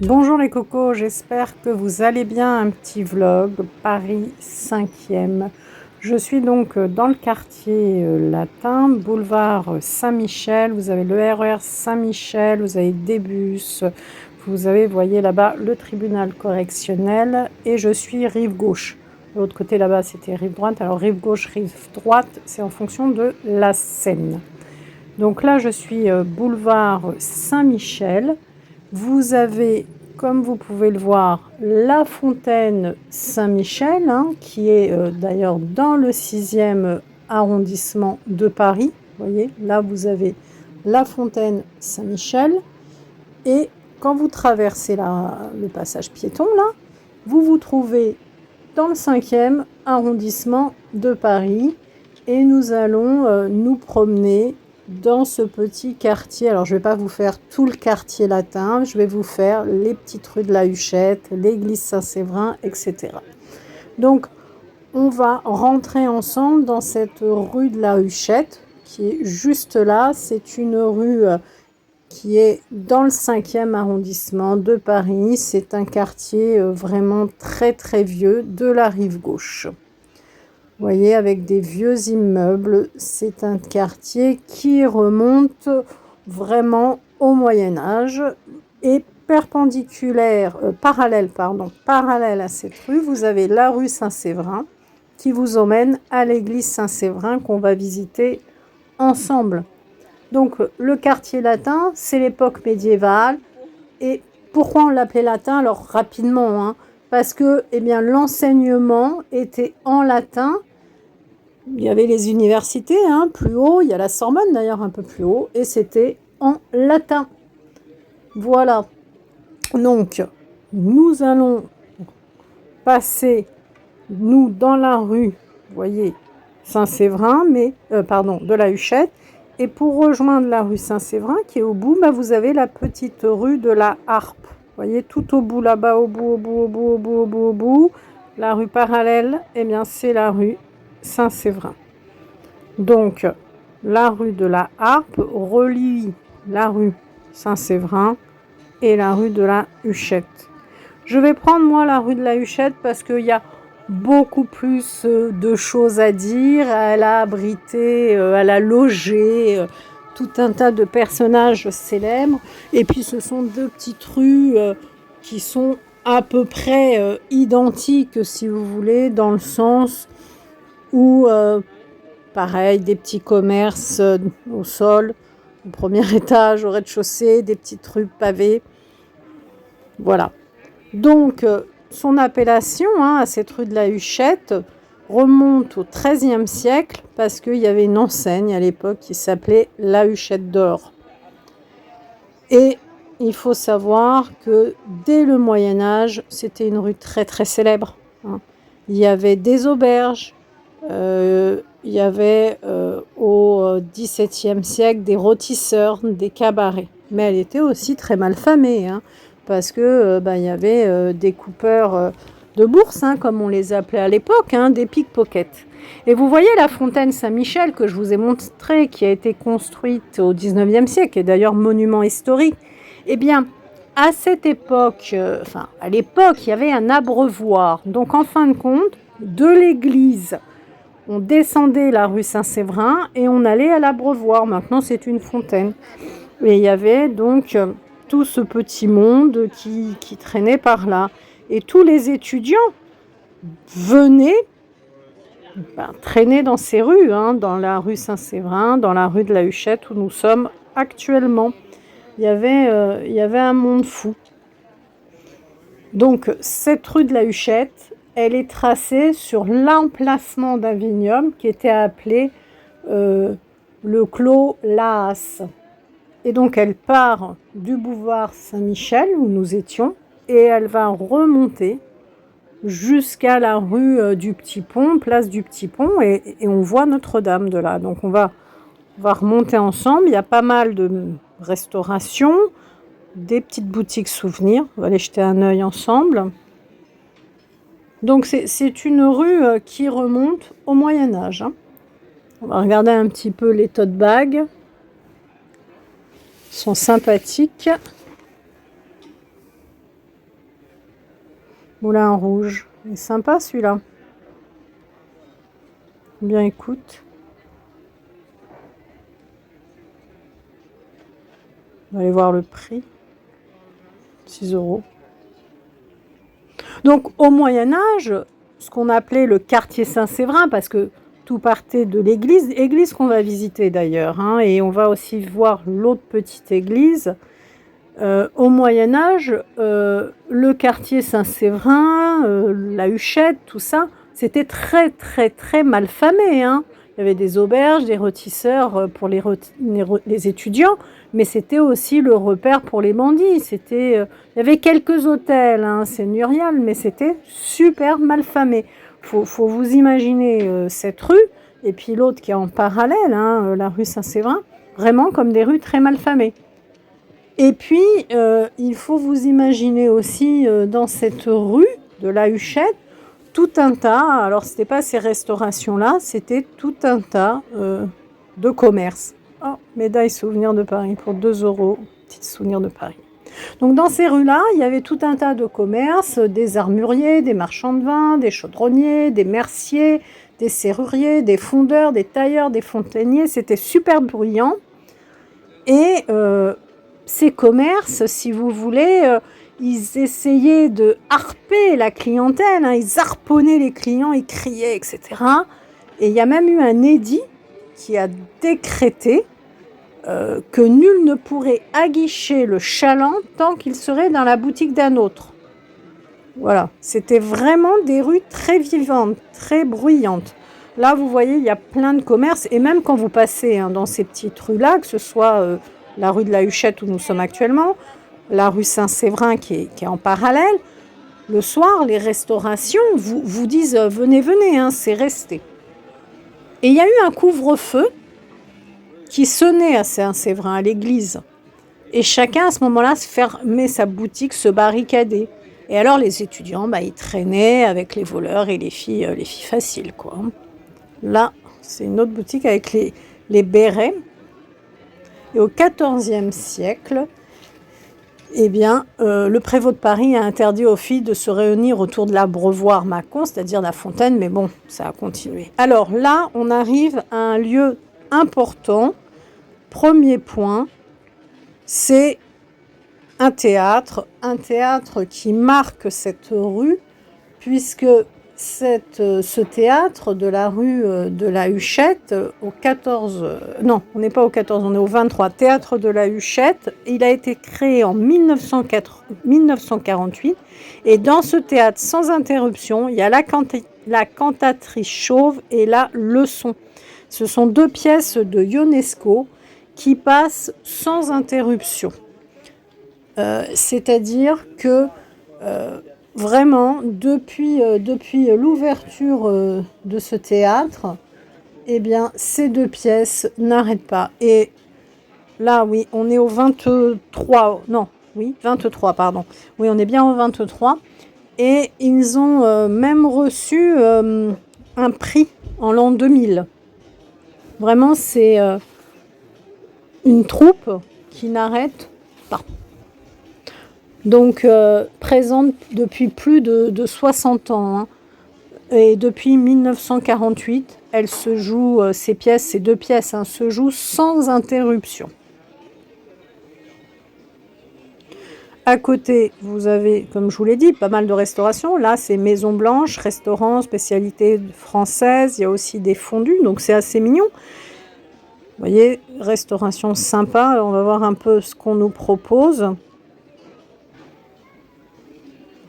Bonjour les cocos, j'espère que vous allez bien. Un petit vlog Paris 5e. Je suis donc dans le quartier latin, boulevard Saint-Michel. Vous avez le RER Saint-Michel, vous avez des bus, vous avez, voyez là-bas, le tribunal correctionnel et je suis rive gauche. De l'autre côté là-bas, c'était rive droite. Alors rive gauche, rive droite, c'est en fonction de la Seine. Donc là, je suis boulevard Saint-Michel. Vous avez, comme vous pouvez le voir, la fontaine Saint-Michel, qui est d'ailleurs dans le 6e arrondissement de Paris. Vous voyez, là vous avez la fontaine Saint-Michel. Et quand vous traversez le passage piéton, là, vous vous trouvez dans le 5e arrondissement de Paris. Et nous allons nous promener dans ce petit quartier. Alors je ne vais pas vous faire tout le quartier latin, je vais vous faire les petites rues de la Huchette, l'église Saint-Séverin, etc. Donc on va rentrer ensemble dans cette rue de la Huchette qui est juste là. C'est une rue qui est dans le 5e arrondissement de Paris. C'est un quartier vraiment très très vieux de la rive gauche. Vous voyez, avec des vieux immeubles, c'est un quartier qui remonte vraiment au Moyen-Âge et parallèle à cette rue, vous avez la rue Saint-Séverin qui vous emmène à l'église Saint-Séverin qu'on va visiter ensemble. Donc le quartier latin, c'est l'époque médiévale. Et pourquoi on l'appelait latin? Alors rapidement, parce que l'enseignement était en latin. Il y avait les universités, plus haut, il y a la Sorbonne d'ailleurs un peu plus haut, et c'était en latin. Voilà. Donc, nous allons passer, nous, dans la rue, vous voyez, Saint-Séverin, de la Huchette, et pour rejoindre la rue Saint-Séverin, qui est au bout, vous avez la petite rue de la Harpe. Vous voyez, tout au bout, là-bas, au bout, la rue parallèle, c'est la rue Saint-Séverin. Donc, la rue de la Harpe relie la rue Saint-Séverin et la rue de la Huchette. Je vais prendre, moi, la rue de la Huchette parce qu'il y a beaucoup plus de choses à dire. Elle a abrité, elle a logé tout un tas de personnages célèbres. Et puis, ce sont deux petites rues qui sont à peu près identiques, si vous voulez, dans le sens où... pareil, des petits commerces au sol, au premier étage, au rez-de-chaussée, des petites rues pavées. Voilà. Donc, son appellation à cette rue de la Huchette remonte au XIIIe siècle parce qu'il y avait une enseigne à l'époque qui s'appelait la Huchette d'Or. Et il faut savoir que dès le Moyen-Âge, c'était une rue très très célèbre. Il y avait des auberges. Il y avait au XVIIe siècle des rôtisseurs, des cabarets. Mais elle était aussi très mal famée, parce que il y avait des coupeurs de bourse, comme on les appelait à l'époque, des pickpockets. Et vous voyez la fontaine Saint-Michel que je vous ai montrée, qui a été construite au XIXe siècle, et d'ailleurs monument historique. Eh bien, à cette époque, à l'époque, il y avait un abreuvoir. Donc, en fin de compte, de l'église, on descendait la rue Saint-Séverin et on allait à l'abreuvoir. Maintenant, c'est une fontaine. Et il y avait donc tout ce petit monde qui traînait par là. Et tous les étudiants venaient traîner dans ces rues, dans la rue Saint-Séverin, dans la rue de la Huchette où nous sommes actuellement. Il y avait un monde fou. Donc, cette rue de la Huchette, elle est tracée sur l'emplacement d'un vignoble qui était appelé le Clos Laas. Et donc, elle part du boulevard Saint-Michel, où nous étions, et elle va remonter jusqu'à la rue du Petit Pont, place du Petit Pont, et on voit Notre-Dame de là. Donc, on va remonter ensemble. Il y a pas mal de restaurations, des petites boutiques souvenirs. On va aller jeter un œil ensemble. Donc, c'est une rue qui remonte au Moyen-Âge. On va regarder un petit peu les tote bags. Ils sont sympathiques. Moulin Rouge. Il est sympa celui-là. Bien écoute. On va aller voir le prix. 6 €. Donc au Moyen-Âge, ce qu'on appelait le quartier Saint-Séverin, parce que tout partait de l'église, église qu'on va visiter d'ailleurs, hein, et on va aussi voir l'autre petite église. Au Moyen-Âge, le quartier Saint-Séverin, la Huchette, tout ça, c'était très très très mal famé, hein. Il y avait des auberges, des rôtisseurs pour les étudiants, mais c'était aussi le repère pour les bandits. Il y avait quelques hôtels, hein, seigneuriales, mais c'était super mal famé. Faut vous imaginer cette rue, et puis l'autre qui est en parallèle, hein, la rue Saint-Séverin, vraiment comme des rues très mal famées. Et puis, il faut vous imaginer aussi dans cette rue de la Huchette, tout un tas, alors c'était pas ces restaurations-là, c'était tout un tas de commerces. Oh, médaille souvenir de Paris pour 2 €, petit souvenir de Paris. Donc dans ces rues-là, il y avait tout un tas de commerces, des armuriers, des marchands de vin, des chaudronniers, des merciers, des serruriers, des fondeurs, des tailleurs, des fontainiers. C'était super bruyant. Et ces commerces, si vous voulez, ils essayaient de harper la clientèle, hein, ils harponnaient les clients, ils criaient, etc. Et il y a même eu un édit qui a décrété que nul ne pourrait aguicher le chaland tant qu'il serait dans la boutique d'un autre. Voilà, c'était vraiment des rues très vivantes, très bruyantes. Là, vous voyez, il y a plein de commerces, et même quand vous passez dans ces petites rues-là, que ce soit la rue de la Huchette où nous sommes actuellement, la rue Saint-Séverin qui est en parallèle, le soir, les restaurations vous disent venez, venez, hein, c'est resté. Et il y a eu un couvre-feu qui sonnait à Saint-Séverin, à l'église. Et chacun, à ce moment-là, se fermait sa boutique, se barricadait. Et alors, les étudiants, ils traînaient avec les voleurs et les filles faciles, quoi. Là, c'est une autre boutique avec les bérets. Et au XIVe siècle, eh bien, le prévôt de Paris a interdit aux filles de se réunir autour de l'abreuvoir Mâcon, c'est-à-dire la fontaine, mais bon, ça a continué. Alors là, on arrive à un lieu important. Premier point, c'est un théâtre qui marque cette rue, puisque ce théâtre de la rue de la Huchette, au 14... non, on n'est pas au 14, on est au 23, théâtre de la Huchette, il a été créé en 1948, et dans ce théâtre, sans interruption, il y a la cantatrice chauve et la leçon. Ce sont 2 pièces de Ionesco qui passent sans interruption. C'est-à-dire que vraiment, depuis l'ouverture de ce théâtre, eh bien, ces 2 pièces n'arrêtent pas. Et là, oui, on est au 23, non, oui, 23, pardon. Oui, on est bien au 23. Et ils ont même reçu un prix en l'an 2000. Vraiment, c'est une troupe qui n'arrête pas. Donc, présente depuis plus de 60 ans. Hein. Et depuis 1948, elle se joue, ces 2 pièces, hein, se jouent sans interruption. À côté, vous avez, comme je vous l'ai dit, pas mal de restaurations. Là, c'est Maison Blanche, restaurant, spécialité française. Il y a aussi des fondus, donc c'est assez mignon. Vous voyez, restauration sympa. Alors, on va voir un peu ce qu'on nous propose. On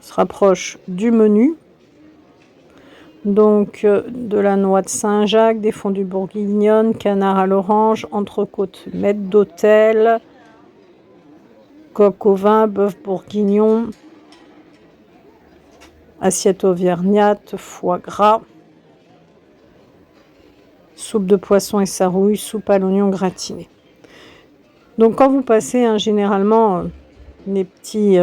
se rapproche du menu. Donc, de la noix de Saint-Jacques, des fondues bourguignonnes, canard à l'orange, entrecôte maître d'hôtel, coq au vin, bœuf bourguignon, assiette auvergnate, foie gras, soupe de poisson et sarouille, soupe à l'oignon gratiné. Donc quand vous passez, hein, généralement, les petits...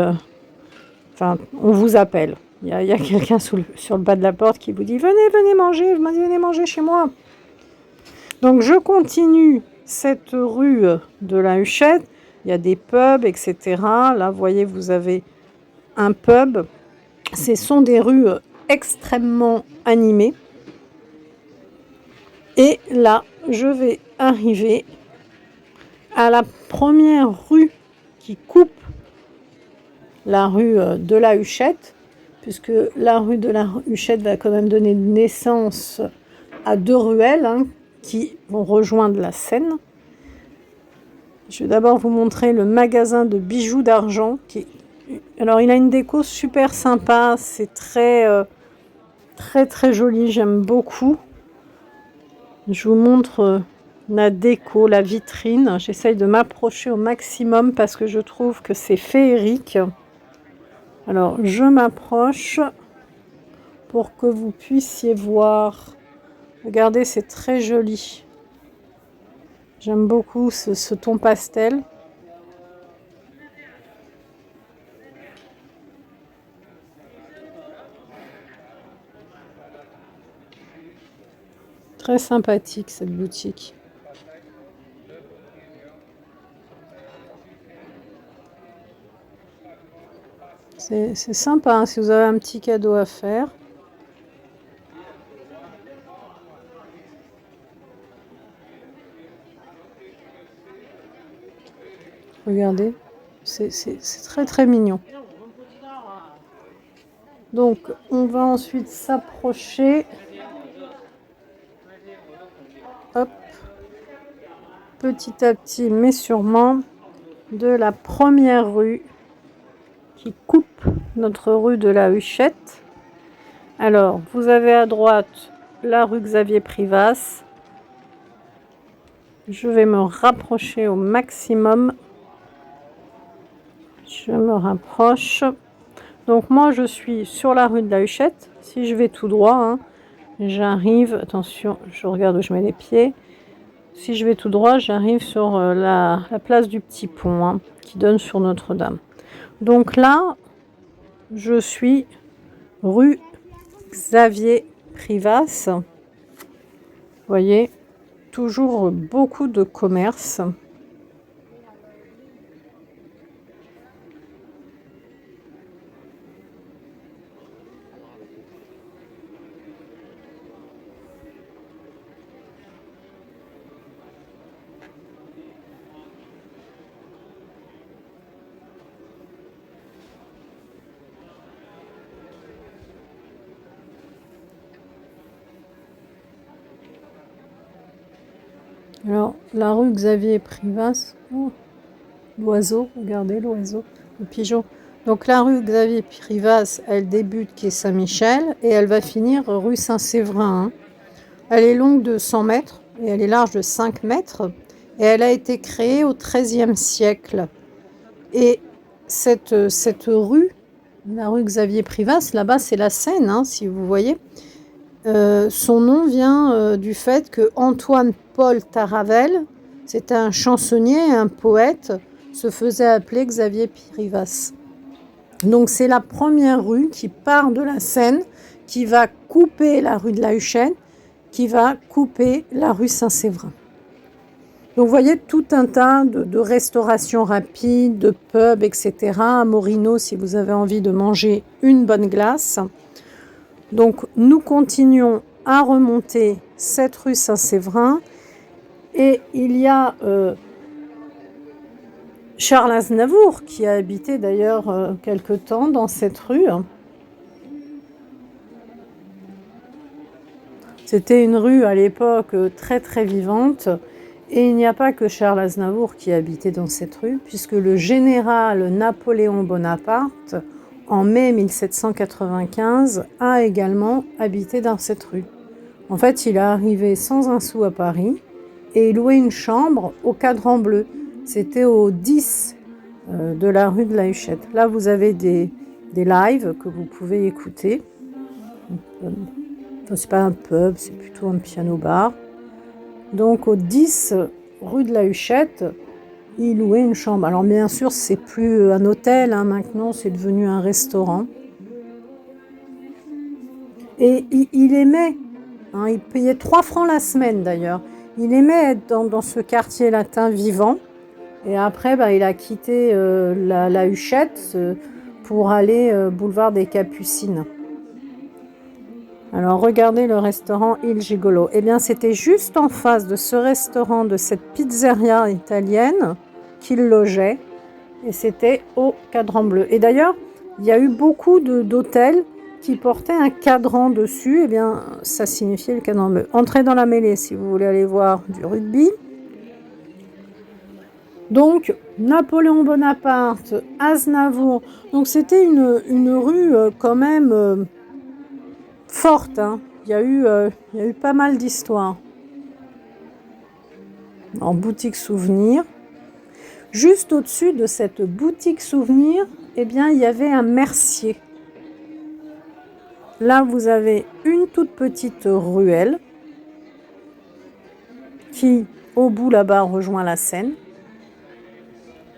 on vous appelle. Il y a quelqu'un sur le bas de la porte qui vous dit « Venez manger chez moi ». Donc je continue cette rue de la Huchette. Il y a des pubs, etc. Là, vous voyez, vous avez un pub Ce sont des rues extrêmement animées. Et là, je vais arriver à la première rue qui coupe la rue de la Huchette, puisque la rue de la Huchette va quand même donner naissance à 2 ruelles qui vont rejoindre la Seine. Je vais d'abord vous montrer le magasin de bijoux d'argent. Alors, il a une déco super sympa, c'est très, très, très joli, j'aime beaucoup. Je vous montre la déco, la vitrine. J'essaye de m'approcher au maximum parce que je trouve que c'est féerique. Alors, je m'approche pour que vous puissiez voir. Regardez, c'est très joli. J'aime beaucoup ce ton pastel. Très sympathique cette boutique. C'est sympa si vous avez un petit cadeau à faire. Regardez, c'est très très mignon. Donc on va ensuite s'approcher. Hop, petit à petit mais sûrement, de la première rue qui coupe notre rue de la Huchette. Alors, vous avez à droite la rue Xavier Privas. Je vais me rapprocher au maximum. Je me rapproche. Donc moi, je suis sur la rue de la Huchette. Si je vais tout droit, j'arrive... Attention, je regarde où je mets les pieds. Si je vais tout droit, j'arrive sur la place du Petit Pont, qui donne sur Notre-Dame. Donc là, je suis rue Xavier Privas. Vous voyez, toujours beaucoup de commerce. Alors, la rue Xavier Privas, oh, l'oiseau, regardez l'oiseau, le pigeon. Donc la rue Xavier Privas, elle débute quai Saint-Michel et elle va finir rue Saint-Séverin. Elle est longue de 100 mètres et elle est large de 5 mètres et elle a été créée au XIIIe siècle. Et cette rue, la rue Xavier Privas, là-bas c'est la Seine, si vous voyez. Son nom vient du fait que Antoine-Paul Taravel, c'est un chansonnier, un poète, se faisait appeler Xavier Privas. Donc c'est la première rue qui part de la Seine, qui va couper la rue de la Huchette, qui va couper la rue Saint-Séverin. Donc vous voyez tout un tas de restaurations rapides, de pubs, etc. À Morino, si vous avez envie de manger une bonne glace. Donc nous continuons à remonter cette rue Saint-Séverin et il y a Charles Aznavour qui a habité d'ailleurs quelque temps dans cette rue. C'était une rue à l'époque très très vivante et il n'y a pas que Charles Aznavour qui habitait dans cette rue puisque le général Napoléon Bonaparte en mai 1795, a également habité dans cette rue. En fait, il est arrivé sans un sou à Paris et il louait une chambre au Cadran Bleu. C'était au 10 de la rue de la Huchette. Là, vous avez des lives que vous pouvez écouter. Enfin, c'est pas un pub, c'est plutôt un piano-bar. Donc, au 10 rue de la Huchette, il louait une chambre. Alors bien sûr, c'est plus un hôtel, maintenant c'est devenu un restaurant. Et il aimait, il payait 3 francs la semaine d'ailleurs. Il aimait être dans ce quartier latin vivant. Et après, il a quitté la Huchette pour aller boulevard des Capucines. Alors, regardez le restaurant Il Gigolo. Eh bien, c'était juste en face de ce restaurant, de cette pizzeria italienne qu'il logeait. Et c'était au cadran bleu. Et d'ailleurs, il y a eu beaucoup d'hôtels qui portaient un cadran dessus. Eh bien, ça signifiait le cadran bleu. Entrez dans la mêlée si vous voulez aller voir du rugby. Donc, Napoléon Bonaparte, Aznavour. Donc, c'était une rue quand même forte. Hein. Il y a eu pas mal d'histoires. En boutique souvenir. Juste au-dessus de cette boutique souvenir, eh bien, il y avait un mercier. Là, vous avez une toute petite ruelle qui, au bout là-bas, rejoint la Seine.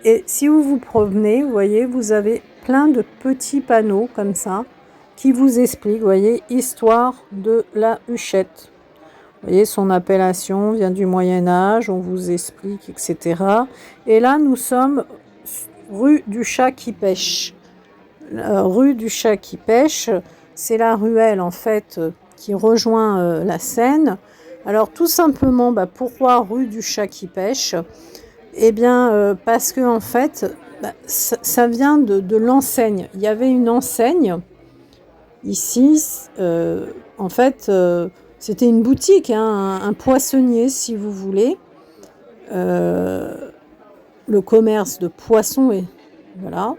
Et si vous vous promenez, vous voyez, vous avez plein de petits panneaux comme ça qui vous expliquent, vous voyez, histoire de la Huchette. Vous voyez, son appellation vient du Moyen-Âge, on vous explique, etc. Et là, nous sommes rue du Chat qui pêche. Rue du Chat qui pêche, c'est la ruelle, en fait, qui rejoint la Seine. Alors, tout simplement, pourquoi rue du Chat qui pêche ? Eh bien, parce que, en fait, ça vient de l'enseigne. Il y avait une enseigne, ici, en fait... c'était une boutique, hein, un poissonnier, si vous voulez. Le commerce de poissons, et voilà.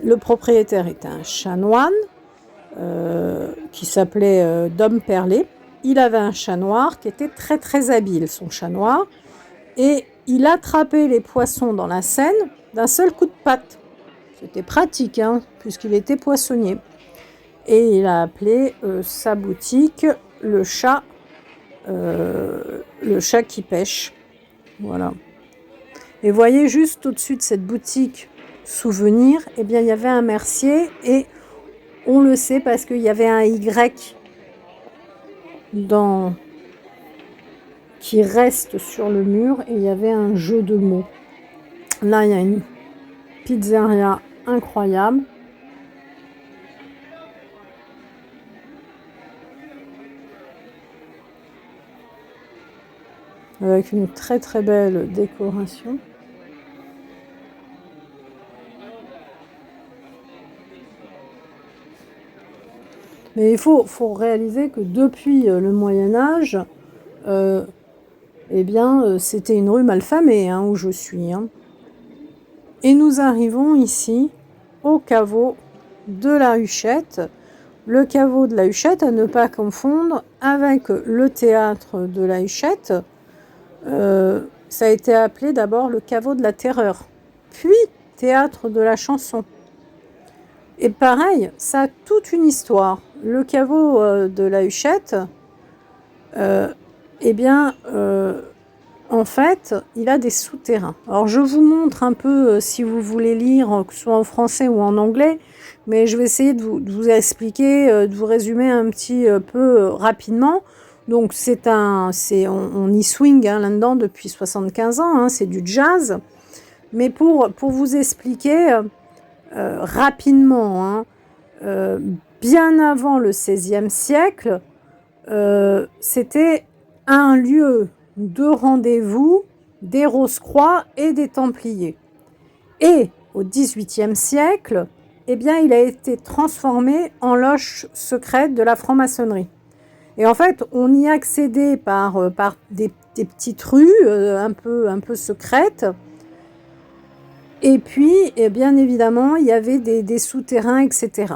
Le propriétaire était un chanoine qui s'appelait Dom Perlé. Il avait un chat noir qui était très très habile, son chat noir. Et il attrapait les poissons dans la Seine d'un seul coup de patte. C'était pratique, hein, puisqu'il était poissonnier. Et il a appelé sa boutique le chat qui pêche. Voilà. Et voyez, juste au-dessus de cette boutique souvenir, eh bien, il y avait un mercier, et on le sait parce qu'il y avait un Y qui reste sur le mur, et il y avait un jeu de mots. Là, il y a une pizzeria incroyable. Avec une très très belle décoration. Mais il faut réaliser que depuis le Moyen-Âge, eh bien, c'était une rue malfamée, hein, où je suis. Hein. Et nous arrivons ici au caveau de la Huchette. Le caveau de la Huchette, à ne pas confondre avec le théâtre de la Huchette. Ça a été appelé d'abord le caveau de la terreur, puis théâtre de la chanson. Et pareil, ça a toute une histoire. Le caveau de la Huchette, eh bien, en fait, il a des souterrains. Alors, je vous montre un peu, si vous voulez lire, que ce soit en français ou en anglais, mais je vais essayer de vous expliquer, de vous résumer un petit peu rapidement. Donc, on y swing hein, là-dedans depuis 75 ans, hein, c'est du jazz. Mais pour vous expliquer rapidement, hein, bien avant le XVIe siècle, c'était un lieu de rendez-vous des Rose-Croix et des Templiers. Et au XVIIIe siècle, eh bien, il a été transformé en loge secrète de la franc-maçonnerie. Et en fait, on y accédait par des petites rues un peu secrètes. Et puis, bien évidemment, il y avait des souterrains, etc.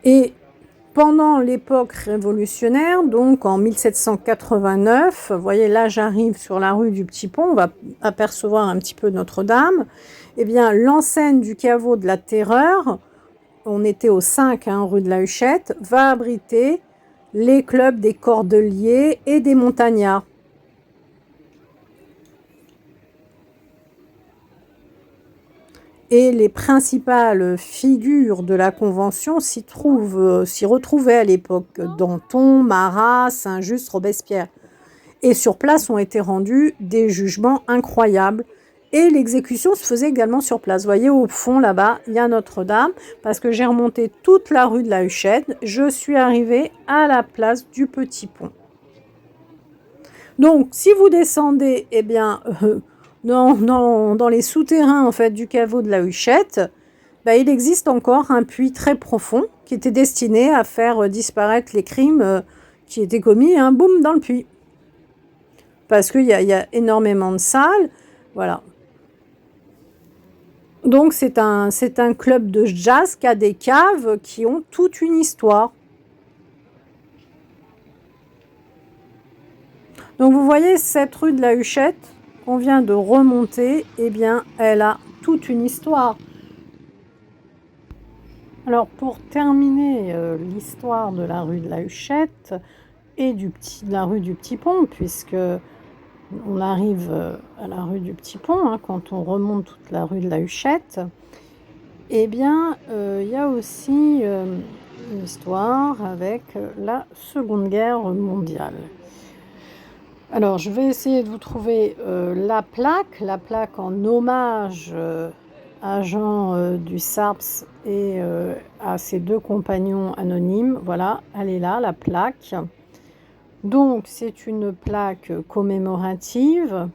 Et pendant l'époque révolutionnaire, donc en 1789, vous voyez là, j'arrive sur la rue du Petit Pont, on va apercevoir un petit peu Notre-Dame. Eh bien, l'enseigne du caveau de la Terreur, on était au 5 hein, rue de la Huchette, va abriter les clubs des cordeliers et des montagnards. Et les principales figures de la Convention s'y retrouvaient à l'époque. Danton, Marat, Saint-Just, Robespierre. Et sur place ont été rendus des jugements incroyables. Et l'exécution se faisait également sur place. Vous voyez, au fond, là-bas, il y a Notre-Dame, parce que j'ai remonté toute la rue de la Huchette. Je suis arrivée à la place du Petit Pont. Donc, si vous descendez, eh bien, dans les souterrains, en fait, du caveau de la Huchette, ben, il existe encore un puits très profond qui était destiné à faire disparaître les crimes qui étaient commis, boum, dans le puits. Parce qu'il y a énormément de salles, voilà. Donc c'est un club de jazz qui a des caves qui ont toute une histoire. Donc vous voyez cette rue de la Huchette qu'on vient de remonter, eh bien elle a toute une histoire. Alors pour terminer l'histoire de la rue de la Huchette et de la rue du Petit Pont, puisque on arrive à la rue du Petit Pont, quand on remonte toute la rue de la Huchette, eh bien, il y a aussi une histoire avec la Seconde Guerre mondiale. Alors, je vais essayer de vous trouver la plaque en hommage à Jean du Sarps et à ses 2 compagnons anonymes. Voilà, elle est là, la plaque. Donc, c'est une plaque commémorative.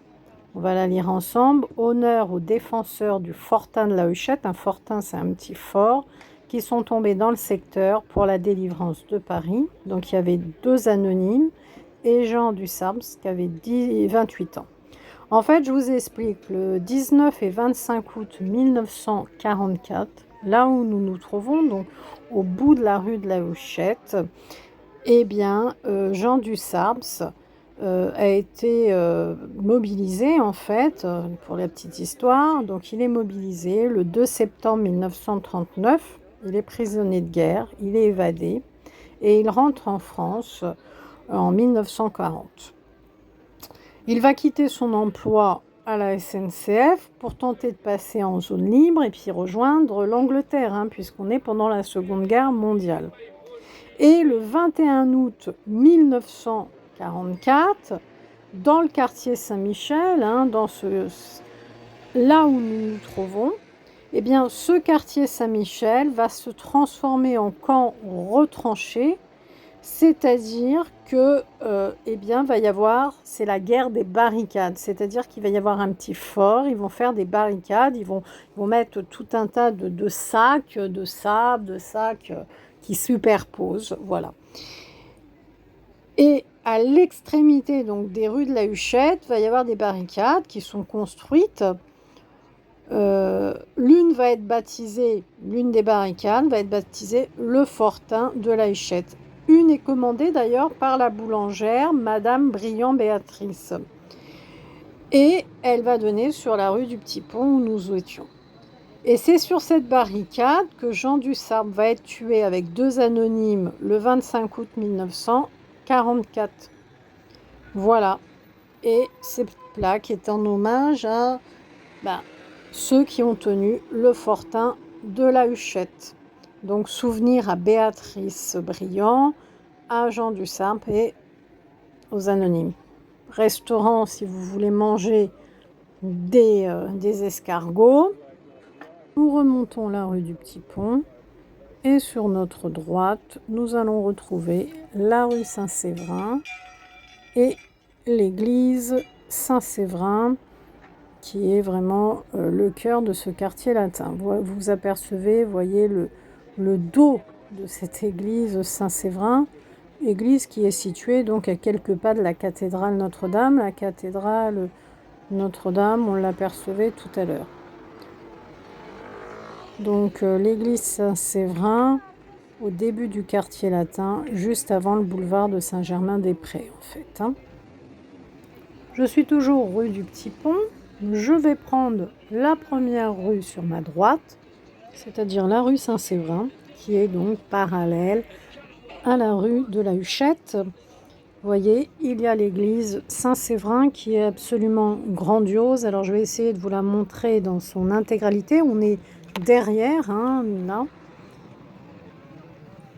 On va la lire ensemble. Honneur aux défenseurs du fortin de la Huchette. Un fortin, c'est un petit fort, qui sont tombés dans le secteur pour la délivrance de Paris. Donc, il y avait 2 anonymes et Jean du Sarps qui avait 28 ans. En fait, je vous explique, le 19 et 25 août 1944, là où nous nous trouvons, donc au bout de la rue de la Huchette, eh bien, Jean du Sarps a été mobilisé, en fait, pour la petite histoire. Donc, il est mobilisé le 2 septembre 1939. Il est prisonnier de guerre, il est évadé et il rentre en France en 1940. Il va quitter son emploi à la SNCF pour tenter de passer en zone libre et puis rejoindre l'Angleterre, puisqu'on est pendant la Seconde Guerre mondiale. Et le 21 août 1944, dans le quartier Saint-Michel, là où nous nous trouvons, eh bien, ce quartier Saint-Michel va se transformer en camp retranché, c'est-à-dire que, va y avoir, c'est la guerre des barricades, c'est-à-dire qu'il va y avoir un petit fort, ils vont faire des barricades, ils vont mettre tout un tas de sacs, de sable, de sacs qui superposent, voilà. Et à l'extrémité donc des rues de la Huchette, il va y avoir des barricades qui sont construites. L'une des barricades va être baptisée le fortin de la Huchette. Une est commandée d'ailleurs par la boulangère Madame Briand-Béatrice. Et elle va donner sur la rue du Petit Pont où nous étions. Et c'est sur cette barricade que Jean du Sarps va être tué avec 2 anonymes le 25 août 1944. Voilà. Et cette plaque est en hommage à ceux qui ont tenu le fortin de la Huchette. Donc souvenir à Béatrice Briand, à Jean du Sarps et aux anonymes. Restaurant si vous voulez manger des escargots. Nous remontons la rue du Petit Pont et sur notre droite, nous allons retrouver la rue Saint-Séverin et l'église Saint-Séverin qui est vraiment le cœur de ce quartier latin. Vous apercevez, voyez le dos de cette église Saint-Séverin, église qui est située donc à quelques pas de la cathédrale Notre-Dame. La cathédrale Notre-Dame, on l'apercevait tout à l'heure. Donc l'église Saint-Séverin au début du quartier latin, juste avant le boulevard de Saint-Germain-des-Prés en fait. Je suis toujours rue du Petit Pont. Je vais prendre la première rue sur ma droite, c'est-à-dire la rue Saint-Séverin, qui est donc parallèle à la rue de la Huchette. Vous voyez, il y a l'église Saint-Séverin qui est absolument grandiose. Alors je vais essayer de vous la montrer dans son intégralité. On est derrière, là.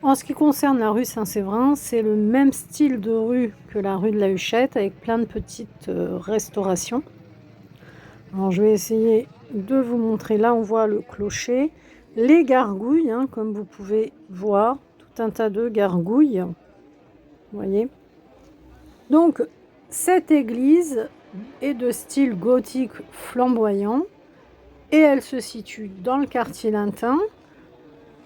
En ce qui concerne la rue Saint-Séverin, c'est le même style de rue que la rue de la Huchette, avec plein de petites restaurations. Alors, je vais essayer de vous montrer. Là, on voit le clocher, les gargouilles, hein, comme vous pouvez voir, tout un tas de gargouilles. Vous voyez. Donc, cette église est de style gothique flamboyant et elle se situe dans le quartier latin.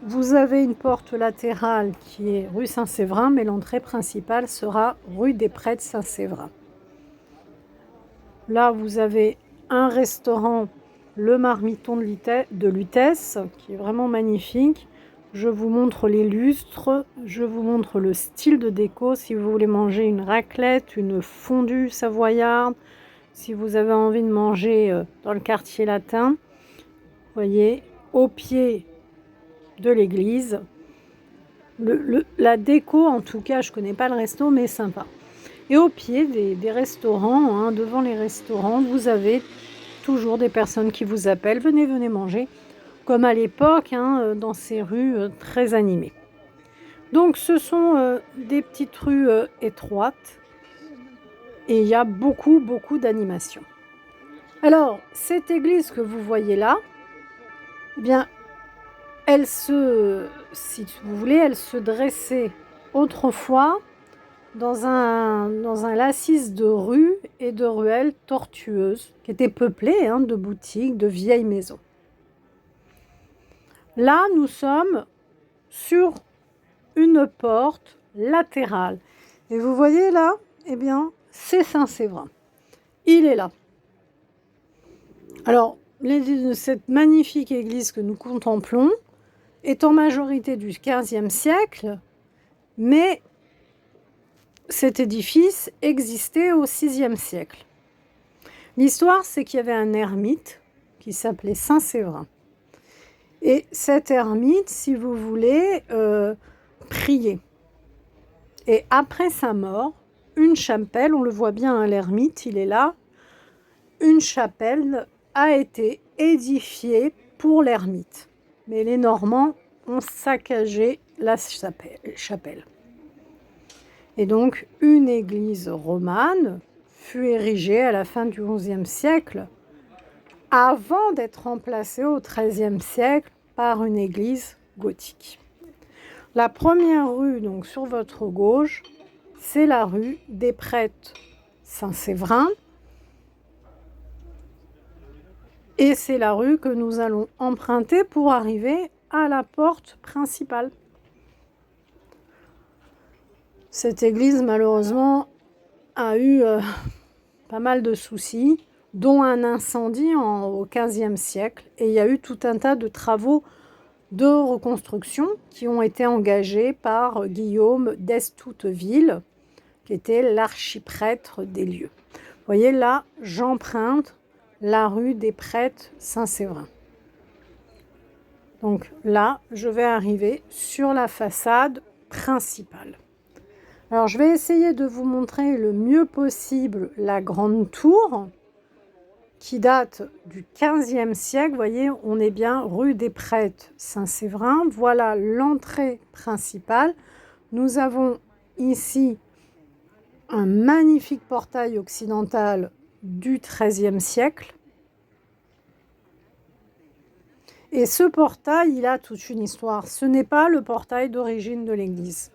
Vous avez une porte latérale qui est rue Saint-Séverin, mais l'entrée principale sera rue des Prêtres Saint-Séverin. Là, vous avez un restaurant, le Marmiton de Lutèce, qui est vraiment magnifique. Je vous montre les lustres, je vous montre le style de déco. Si vous voulez manger une raclette, une fondue savoyarde, si vous avez envie de manger dans le quartier latin, vous voyez, au pied de l'église. La déco, en tout cas, je ne connais pas le resto, mais sympa. Et au pied des restaurants, hein, devant les restaurants, vous avez toujours des personnes qui vous appellent. Venez, venez manger, comme à l'époque, hein, dans ces rues très animées. Donc, ce sont des petites rues étroites et il y a beaucoup, beaucoup d'animation. Alors, cette église que vous voyez là, eh bien, si vous voulez, elle se dressait autrefois dans un lacis de rues et de ruelles tortueuses qui étaient peuplées de boutiques, de vieilles maisons. Là, nous sommes sur une porte latérale. Et vous voyez là, eh bien, c'est Saint-Séverin. Il est là. Alors, cette magnifique église que nous contemplons est en majorité du XVe siècle, mais cet édifice existait au VIe siècle. L'histoire, c'est qu'il y avait un ermite qui s'appelait Saint-Séverin. Et cet ermite, si vous voulez, priait. Et après sa mort, une chapelle, on le voit bien, hein, l'ermite, il est là, une chapelle a été édifiée pour l'ermite. Mais les Normands ont saccagé la chapelle. Et donc, une église romane fut érigée à la fin du XIe siècle, avant d'être remplacée au XIIIe siècle par une église gothique. La première rue, donc sur votre gauche, c'est la rue des Prêtres Saint-Séverin. Et c'est la rue que nous allons emprunter pour arriver à la porte principale. Cette église, malheureusement, a eu pas mal de soucis, dont un incendie au XVe siècle. Et il y a eu tout un tas de travaux de reconstruction qui ont été engagés par Guillaume d'Estouteville, qui était l'archiprêtre des lieux. Vous voyez là, j'emprunte la rue des Prêtres Saint-Séverin. Donc là, je vais arriver sur la façade principale. Alors, je vais essayer de vous montrer le mieux possible la grande tour qui date du XVe siècle. Vous voyez, on est bien rue des Prêtres Saint-Séverin. Voilà l'entrée principale. Nous avons ici un magnifique portail occidental du XIIIe siècle. Et ce portail, il a toute une histoire. Ce n'est pas le portail d'origine de l'église.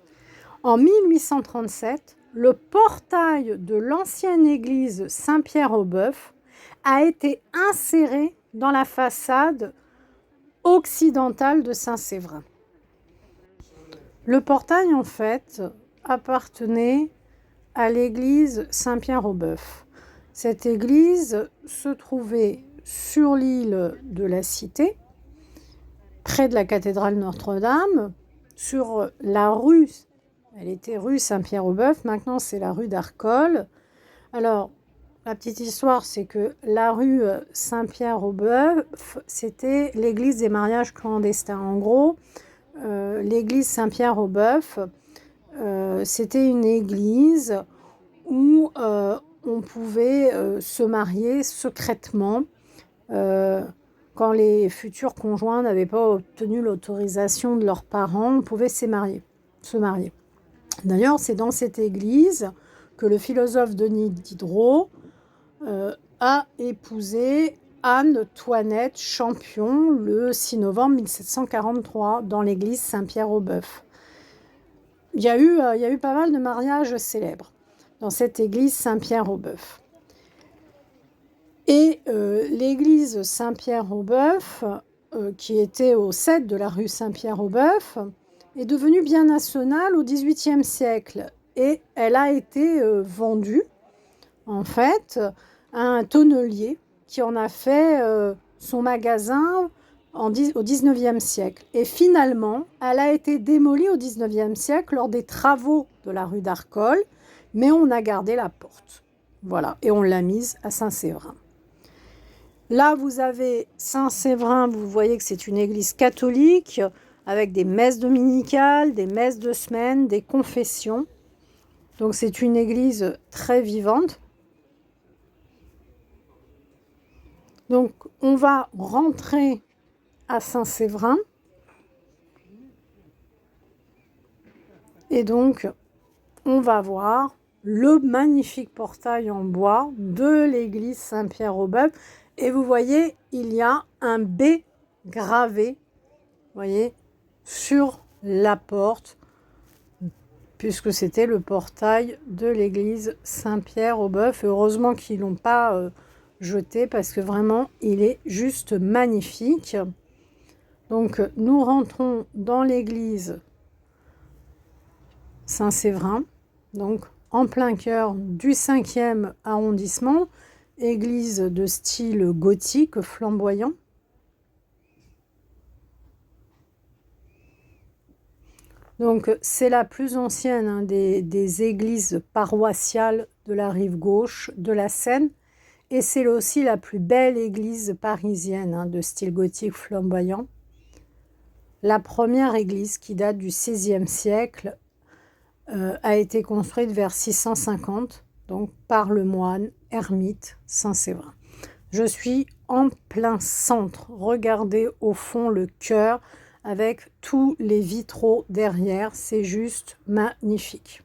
En 1837, le portail de l'ancienne église Saint-Pierre-au-Bœuf a été inséré dans la façade occidentale de Saint-Séverin. Le portail, en fait, appartenait à l'église Saint-Pierre-au-Bœuf. Cette église se trouvait sur l'île de la Cité, près de la cathédrale Notre-Dame, sur la rue. Elle était rue Saint-Pierre-au-Bœuf, maintenant c'est la rue d'Arcole. Alors, la petite histoire, c'est que la rue Saint-Pierre-au-Bœuf, c'était l'église des mariages clandestins. En gros, l'église Saint-Pierre-au-Bœuf, c'était une église où on pouvait se marier secrètement quand les futurs conjoints n'avaient pas obtenu l'autorisation de leurs parents, on pouvait se marier. D'ailleurs, c'est dans cette église que le philosophe Denis Diderot a épousé Anne-Toinette Champion le 6 novembre 1743 dans l'église Saint-Pierre-aux-Bœufs. Il y a eu pas mal de mariages célèbres dans cette église Saint-Pierre-aux-Bœufs. Et l'église Saint-Pierre-aux-Bœufs, qui était au 7 de la rue Saint-Pierre-aux-Bœufs, est devenue bien nationale au XVIIIe siècle. Et elle a été vendue, en fait, à un tonnelier qui en a fait son magasin au XIXe siècle. Et finalement, elle a été démolie au XIXe siècle lors des travaux de la rue d'Arcole, mais on a gardé la porte. Voilà, et on l'a mise à Saint-Séverin. Là, vous avez Saint-Séverin, vous voyez que c'est une église catholique avec des messes dominicales, des messes de semaine, des confessions. Donc c'est une église très vivante. Donc on va rentrer à Saint-Séverin. Et donc on va voir le magnifique portail en bois de l'église Saint-Pierre-aux-Bœufs. Et vous voyez, il y a un B gravé, vous voyez, sur la porte, puisque c'était le portail de l'église Saint-Pierre-aux-Bœufs. Heureusement qu'ils ne l'ont pas jeté, parce que vraiment, il est juste magnifique. Donc, nous rentrons dans l'église Saint-Séverin, donc en plein cœur du 5e arrondissement, église de style gothique flamboyant. Donc c'est la plus ancienne des églises paroissiales de la rive gauche de la Seine, et c'est aussi la plus belle église parisienne de style gothique flamboyant. La première église, qui date du XVIe siècle, a été construite vers 650, donc par le moine ermite Saint-Séverin. Je suis en plein centre. Regardez au fond le chœur avec tous les vitraux derrière. C'est juste magnifique.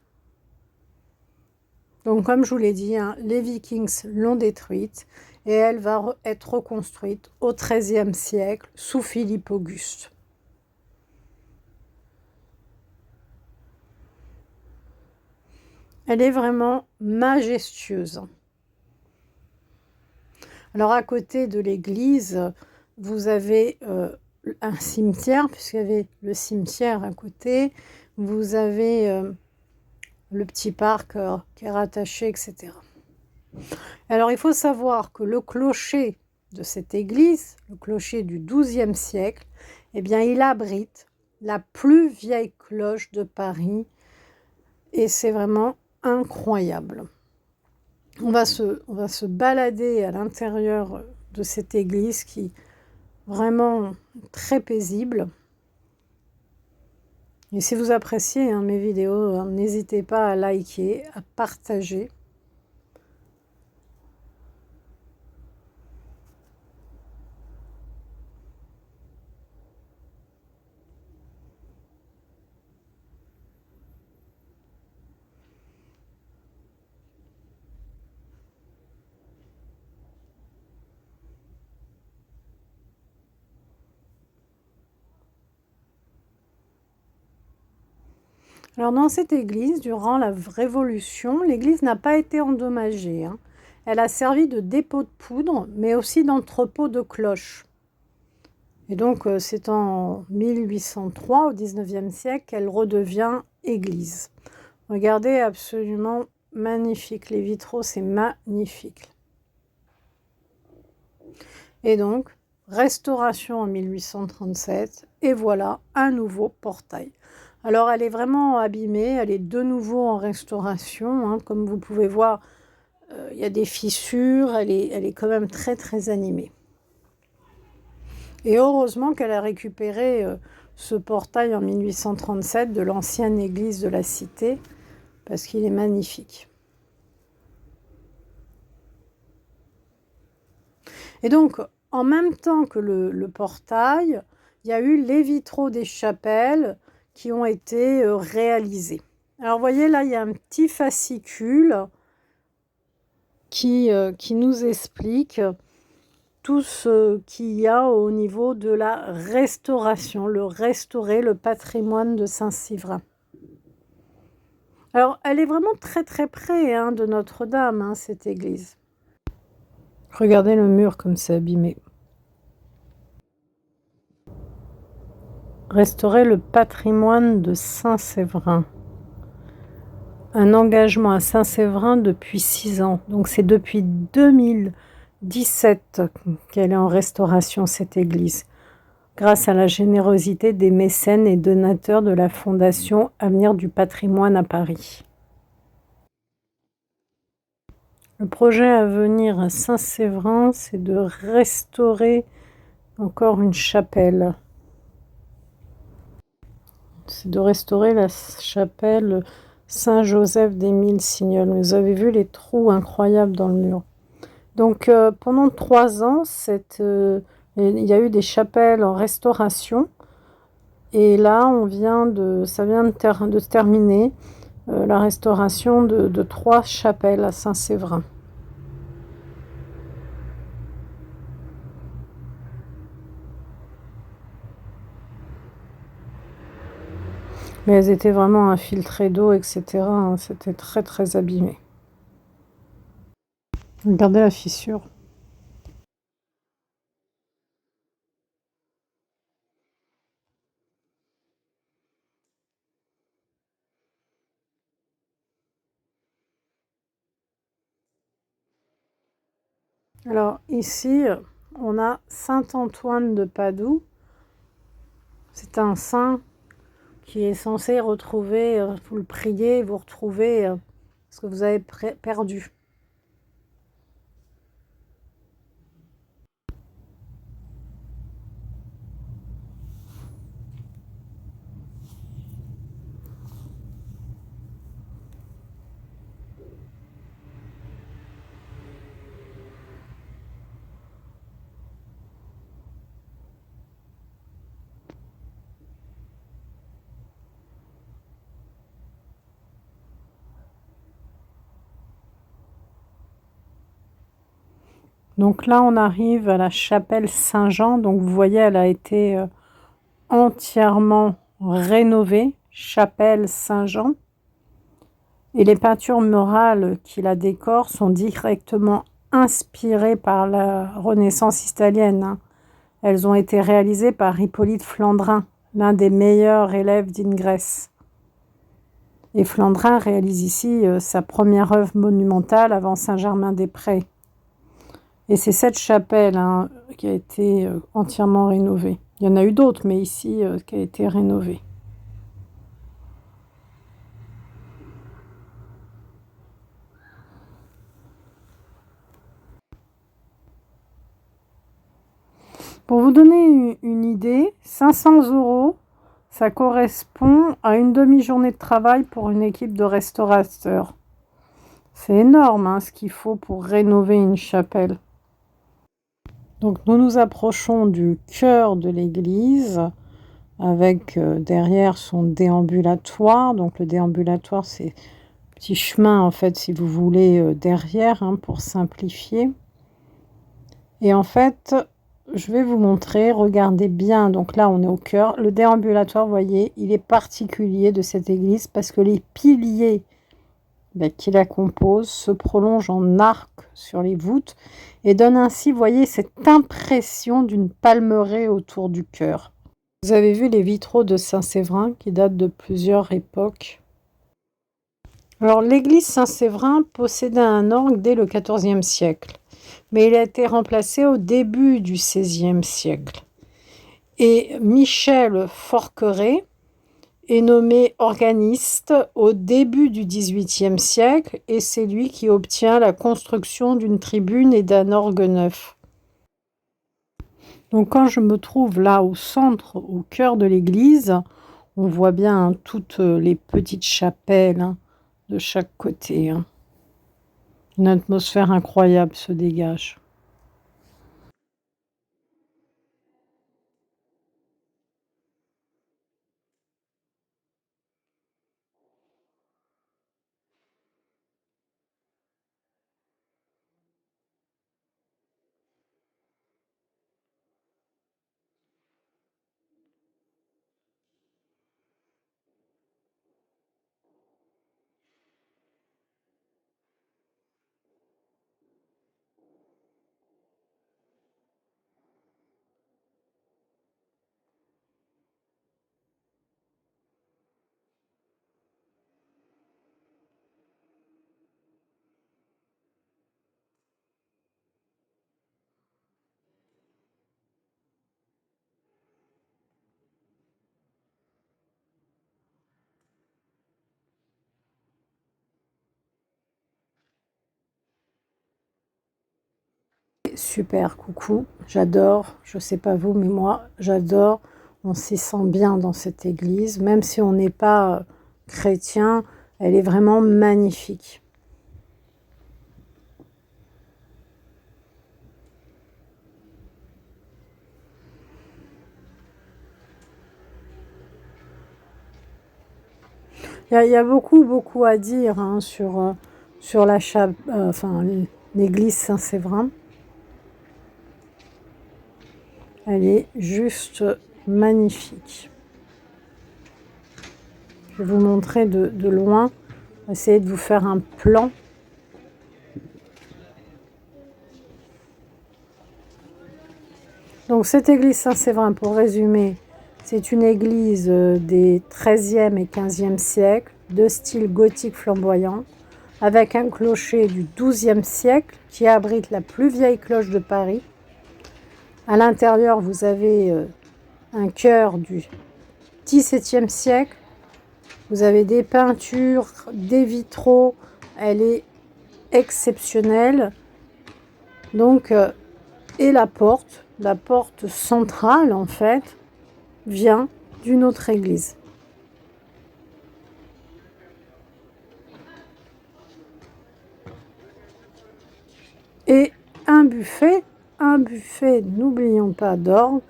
Donc comme je vous l'ai dit, les Vikings l'ont détruite et elle va être reconstruite au XIIIe siècle sous Philippe Auguste. Elle est vraiment majestueuse. Alors à côté de l'église, vous avez un cimetière, puisqu'il y avait le cimetière à côté. Vous avez le petit parc qui est rattaché, etc. Alors il faut savoir que le clocher de cette église, le clocher du XIIe siècle, eh bien il abrite la plus vieille cloche de Paris, et c'est vraiment incroyable. On va se balader à l'intérieur de cette église qui est vraiment très paisible. Et si vous appréciez mes vidéos, n'hésitez pas à liker, à partager. Alors dans cette église, durant la Révolution, l'église n'a pas été endommagée. Elle a servi de dépôt de poudre, mais aussi d'entrepôt de cloches. Et donc c'est en 1803, au XIXe siècle, qu'elle redevient église. Regardez, absolument magnifique. Les vitraux, c'est magnifique. Et donc, restauration en 1837, et voilà un nouveau portail. Alors, elle est vraiment abîmée, elle est de nouveau en restauration. Comme vous pouvez voir, il y a des fissures, elle est quand même très, très animée. Et heureusement qu'elle a récupéré ce portail en 1837 de l'ancienne église de la Cité, parce qu'il est magnifique. Et donc, en même temps que le portail, il y a eu les vitraux des chapelles qui ont été réalisés. Alors, vous voyez, là, il y a un petit fascicule qui nous explique tout ce qu'il y a au niveau de la restauration, le restaurer le patrimoine de Saint-Séverin. Alors, elle est vraiment très très près hein, de Notre-Dame, hein, cette église. Regardez le mur comme c'est abîmé. Restaurer le patrimoine de Saint-Séverin. Un engagement à Saint-Séverin depuis 6 ans. Donc c'est depuis 2017 qu'elle est en restauration, cette église, grâce à la générosité des mécènes et donateurs de la Fondation Avenir du Patrimoine à Paris. Le projet à venir à Saint-Séverin, c'est de restaurer encore une chapelle. C'est de restaurer la chapelle Saint-Joseph d'Émile Signol. Vous avez vu les trous incroyables dans le mur. Donc pendant 3 ans, il y a eu des chapelles en restauration. Et là, ça vient de se terminer, la restauration de 3 chapelles à Saint-Séverin. Mais elles étaient vraiment infiltrées d'eau, etc. hein, C'était très très abîmé. Regardez la fissure. Alors ici, on a Saint-Antoine de Padoue. C'est un saint qui est censé retrouver, vous le priez, vous retrouvez ce que vous avez perdu. Donc là, on arrive à la chapelle Saint-Jean. Donc vous voyez, elle a été entièrement rénovée, chapelle Saint-Jean. Et les peintures murales qui la décorent sont directement inspirées par la Renaissance italienne. hein. Elles ont été réalisées par Hippolyte Flandrin, l'un des meilleurs élèves d'Ingres. Et Flandrin réalise ici sa première œuvre monumentale avant Saint-Germain-des-Prés. Et c'est cette chapelle hein, qui a été entièrement rénovée. Il y en a eu d'autres, mais ici, qui a été rénovée. Pour vous donner une idée, 500 €, ça correspond à une demi-journée de travail pour une équipe de restaurateurs. C'est énorme hein, ce qu'il faut pour rénover une chapelle. Donc nous nous approchons du cœur de l'église avec derrière son déambulatoire. Donc le déambulatoire, c'est petit chemin en fait, si vous voulez, derrière, hein, pour simplifier. Et en fait, je vais vous montrer, regardez bien, donc là on est au cœur. Le déambulatoire, vous voyez, il est particulier de cette église parce que les piliers qui la composent se prolongent en arc sur les voûtes et donnent ainsi, vous voyez, cette impression d'une palmeraie autour du chœur. Vous avez vu les vitraux de Saint-Séverin qui datent de plusieurs époques. Alors l'église Saint-Séverin possédait un orgue dès le XIVe siècle, mais il a été remplacé au début du XVIe siècle. Et Michel Forqueray est nommé organiste au début du XVIIIe siècle et c'est lui qui obtient la construction d'une tribune et d'un orgue neuf. Donc quand je me trouve là au centre, au cœur de l'église, on voit bien hein, toutes les petites chapelles hein, de chaque côté. Hein. Une atmosphère incroyable se dégage. c'est super, coucou, j'adore, je sais pas vous, mais moi j'adore, on s'y sent bien dans cette église, même si on n'est pas chrétien, elle est vraiment magnifique. Il y a beaucoup à dire hein, sur enfin, l'église Saint-Séverin. Elle est juste magnifique. Je vais vous montrer de loin, essayer de vous faire un plan. Donc cette église Saint-Séverin, pour résumer, c'est une église des XIIIe et XVe siècles, de style gothique flamboyant, avec un clocher du XIIe siècle qui abrite la plus vieille cloche de Paris. À l'intérieur, vous avez un chœur du XVIIe siècle. Vous avez des peintures, des vitraux. Elle est exceptionnelle. Donc, et la porte centrale, en fait, vient d'une autre église. Et un buffet, n'oublions pas, d'orgue,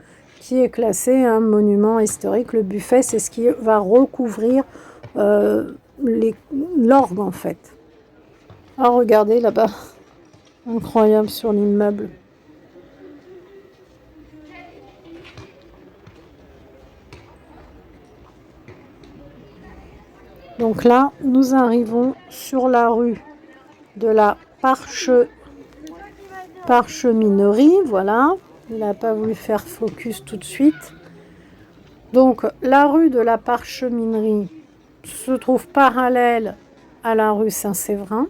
qui est classé un monument historique. Le buffet, c'est ce qui va recouvrir l'orgue, en fait. Alors, regardez là-bas, incroyable sur l'immeuble. Donc là, nous arrivons sur la rue de la Parcheminerie, voilà. Il n'a pas voulu faire focus tout de suite. Donc, la rue de la Parcheminerie se trouve parallèle à la rue Saint-Séverin.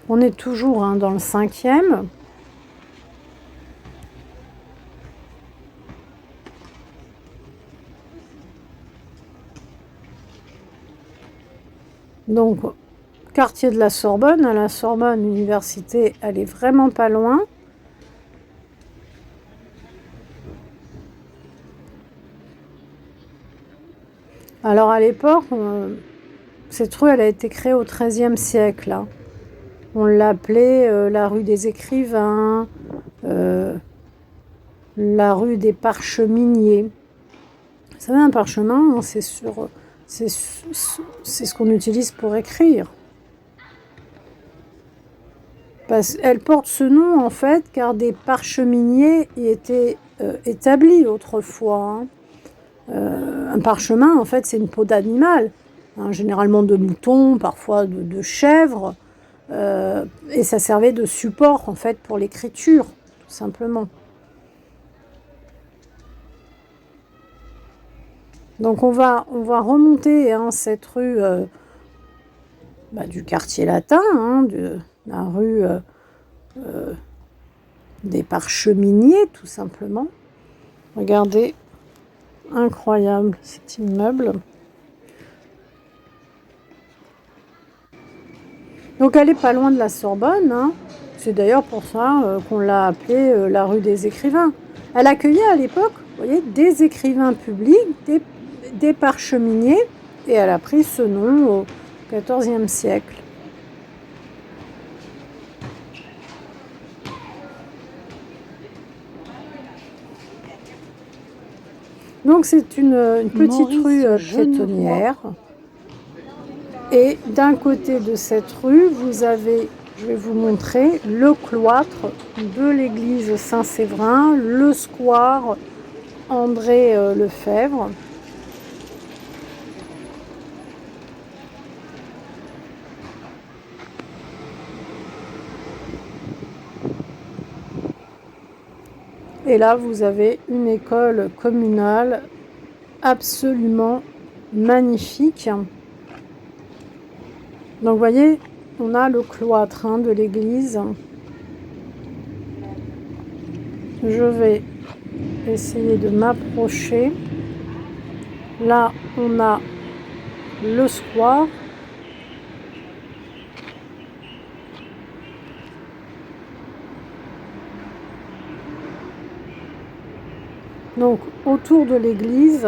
On est toujours dans le 5e. Donc, quartier de la Sorbonne. À la Sorbonne, l'université, elle est vraiment pas loin. Alors, à l'époque, cette rue, elle a été créée au XIIIe siècle. Hein. On l'appelait la rue des Écrivains, la rue des Parcheminiers. Vous savez, un parchemin, c'est ce qu'on utilise pour écrire. Elle porte ce nom, en fait, car des parcheminiers y étaient établis autrefois. Un parchemin, en fait, c'est une peau d'animal, hein, généralement de mouton, parfois de chèvre, et ça servait de support, en fait, pour l'écriture, tout simplement. Donc on va remonter cette rue du quartier latin, de la rue des Parcheminiers, tout simplement. Regardez, incroyable cet immeuble. Donc elle n'est pas loin de la Sorbonne. Hein. C'est d'ailleurs pour ça qu'on l'a appelée la rue des Écrivains. Elle accueillait à l'époque, vous voyez, des écrivains publics, des parcheminiers, et elle a pris ce nom au XIVe siècle. Donc c'est une petite rue piétonnière. Et d'un côté de cette rue, vous avez, je vais vous montrer, le cloître de l'église Saint-Séverin, le square André Lefebvre. Et là, vous avez une école communale absolument magnifique. Donc, vous voyez, on a le cloître de l'église. Je vais essayer de m'approcher. Là, on a le square. Donc autour de l'église,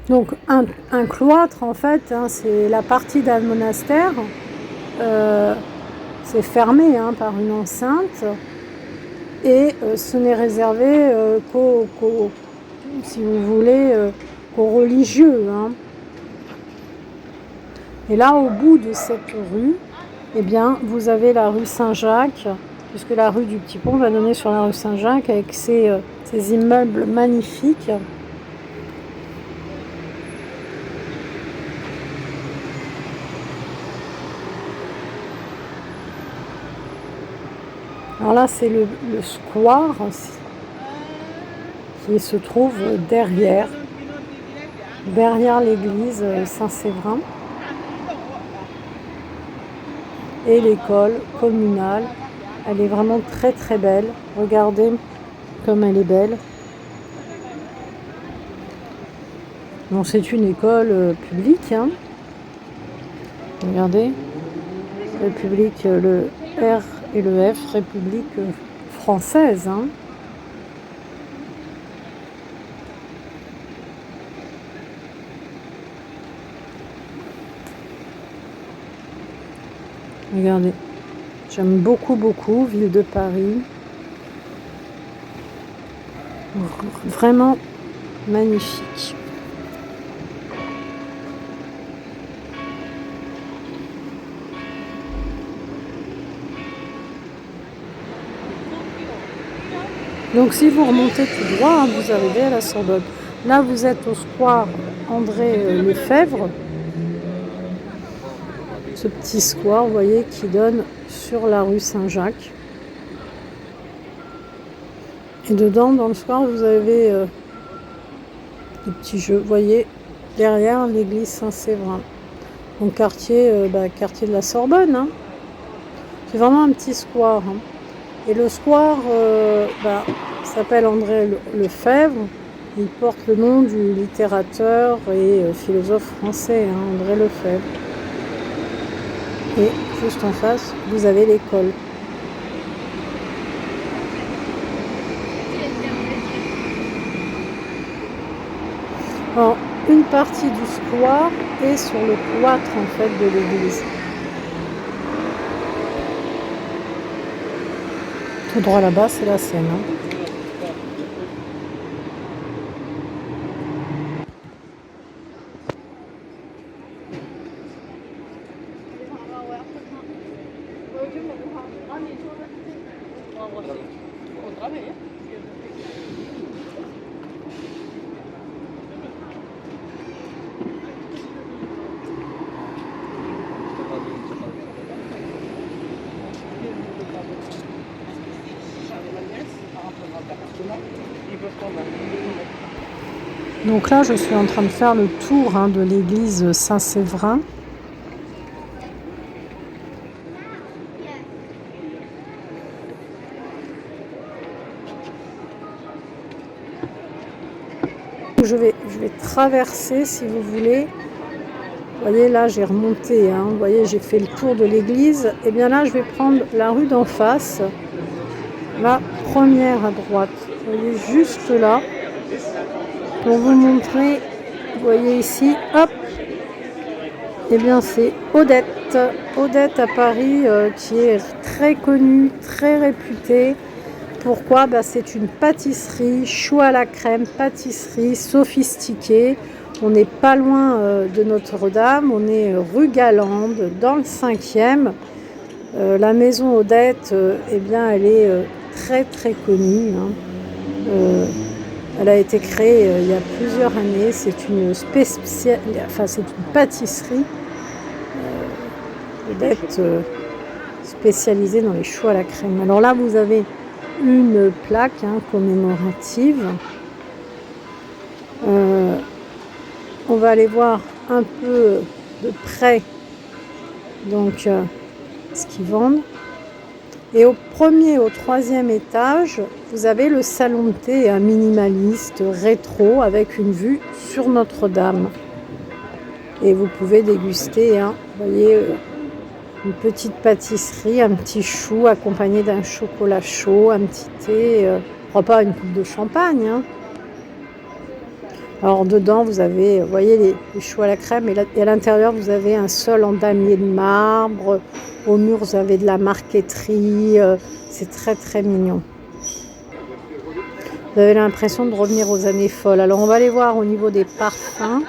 donc un cloître en fait, hein, c'est la partie d'un monastère. C'est fermé hein, par une enceinte et ce n'est réservé si vous voulez, qu'aux religieux. Hein. Et là, au bout de cette rue, eh bien, vous avez la rue Saint-Jacques, puisque la rue du Petit Pont va donner sur la rue Saint-Jacques avec ses immeubles magnifiques. Alors là, c'est le square qui se trouve derrière l'église Saint-Séverin et l'école communale. Elle est vraiment très très belle. Regardez comme elle est belle. Donc c'est une école publique. Hein. Regardez. République, le R et le F, République française. Hein. Regardez, j'aime beaucoup, beaucoup, ville de Paris. Vraiment magnifique. Donc si vous remontez tout droit, vous arrivez à la Sorbonne. Là, vous êtes au square André Lefebvre. Ce petit square, vous voyez, qui donne sur la rue Saint-Jacques. Et dedans, dans le square, vous avez des petits jeux. Vous voyez, derrière l'église Saint-Séverin. Donc quartier de la Sorbonne. Hein. C'est vraiment un petit square. Hein. Et le square s'appelle André Lefebvre. Il porte le nom du littérateur et philosophe français, hein, André Lefebvre. Et juste en face, vous avez l'école. Alors, une partie du square est sur le cloître en fait de l'église. Tout droit là-bas, c'est la Seine. Hein. Donc là, je suis en train de faire le tour hein, de l'église Saint-Séverin. Je vais traverser, si vous voulez. Vous voyez, là, j'ai remonté. Hein, vous voyez, j'ai fait le tour de l'église. Et bien là, je vais prendre la rue d'en face. La première à droite. Vous voyez, juste là. Pour vous montrer, vous voyez ici, hop, et bien c'est Odette. Odette à Paris, qui est très connue, très réputée. Pourquoi ? C'est une pâtisserie, chou à la crème, pâtisserie sophistiquée. On n'est pas loin de Notre-Dame, on est rue Galande, dans le 5e. La maison Odette, eh bien, elle est très très connue. Hein. Elle a été créée il y a plusieurs années. C'est une pâtisserie Odette spécialisée dans les choux à la crème. Alors là, vous avez une plaque hein, commémorative. On va aller voir un peu de près donc ce qu'ils vendent. Et au 1er, au 3e étage, vous avez le salon de thé minimaliste rétro avec une vue sur Notre-Dame. Et vous pouvez déguster, hein, vous voyez, une petite pâtisserie, un petit chou accompagné d'un chocolat chaud, un petit thé, pas une coupe de champagne, hein. Alors dedans, vous avez, vous voyez, les choux à la crème, et à l'intérieur, vous avez un sol en damier de marbre. Au mur, vous avez de la marqueterie. C'est très, très mignon. Vous avez l'impression de revenir aux années folles. Alors, on va aller voir au niveau des parfums.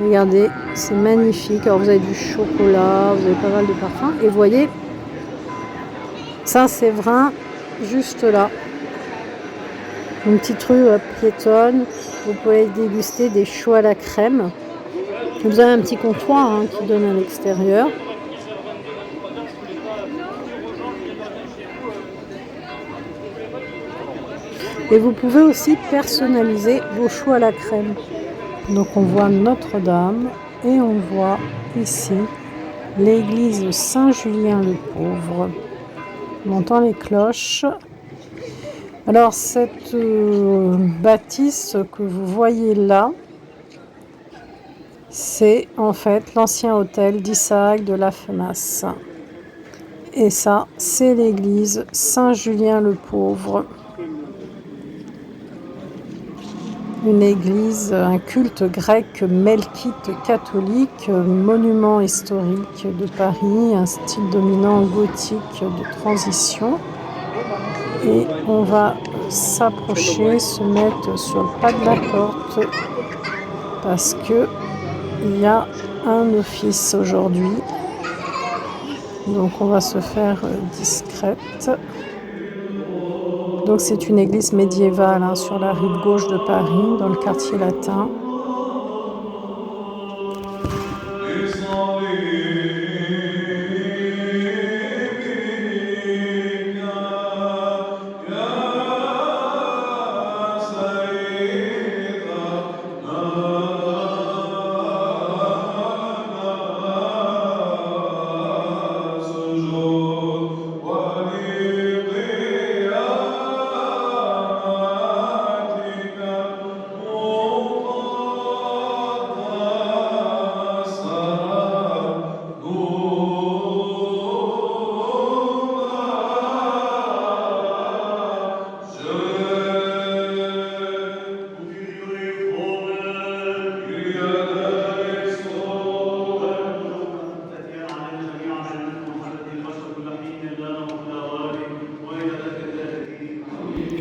Regardez, c'est magnifique. Alors, vous avez du chocolat, vous avez pas mal de parfums. Et vous voyez, Saint-Séverin, juste là. Une petite rue piétonne. Vous pouvez déguster des choux à la crème. Vous avez un petit comptoir qui donne à l'extérieur. Et vous pouvez aussi personnaliser vos choux à la crème. Donc on voit Notre-Dame et on voit ici l'église Saint-Julien-le-Pauvre. On entend les cloches. Alors cette bâtisse que vous voyez là, c'est en fait l'ancien hôtel d'Isaac de la Fenasse. Et ça, c'est l'église Saint-Julien-le-Pauvre. Une église, un culte grec melkite catholique, monument historique de Paris, un style dominant gothique de transition. Et on va s'approcher, se mettre sur le pas de la porte parce que il y a un office aujourd'hui. Donc on va se faire discrète. Donc c'est une église médiévale sur la rive gauche de Paris, dans le quartier latin.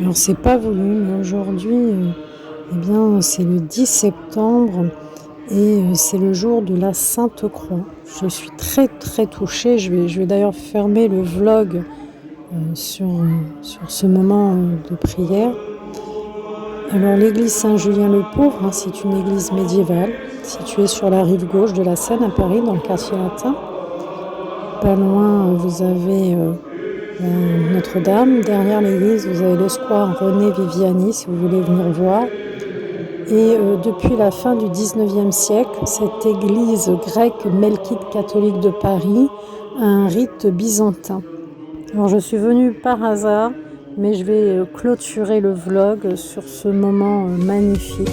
Alors c'est pas voulu, mais aujourd'hui, c'est le 10 septembre et c'est le jour de la Sainte Croix. Je suis très très touchée. Je vais d'ailleurs fermer le vlog sur ce moment de prière. Alors l'église Saint-Julien-le-Pauvre, c'est une église médiévale située sur la rive gauche de la Seine à Paris, dans le quartier latin. Pas loin, vous avez Notre-Dame. Derrière l'église, vous avez le square René Viviani, si vous voulez venir voir. Et depuis la fin du 19e siècle, cette église grecque melkite catholique de Paris a un rite byzantin. Alors je suis venue par hasard, mais je vais clôturer le vlog sur ce moment magnifique.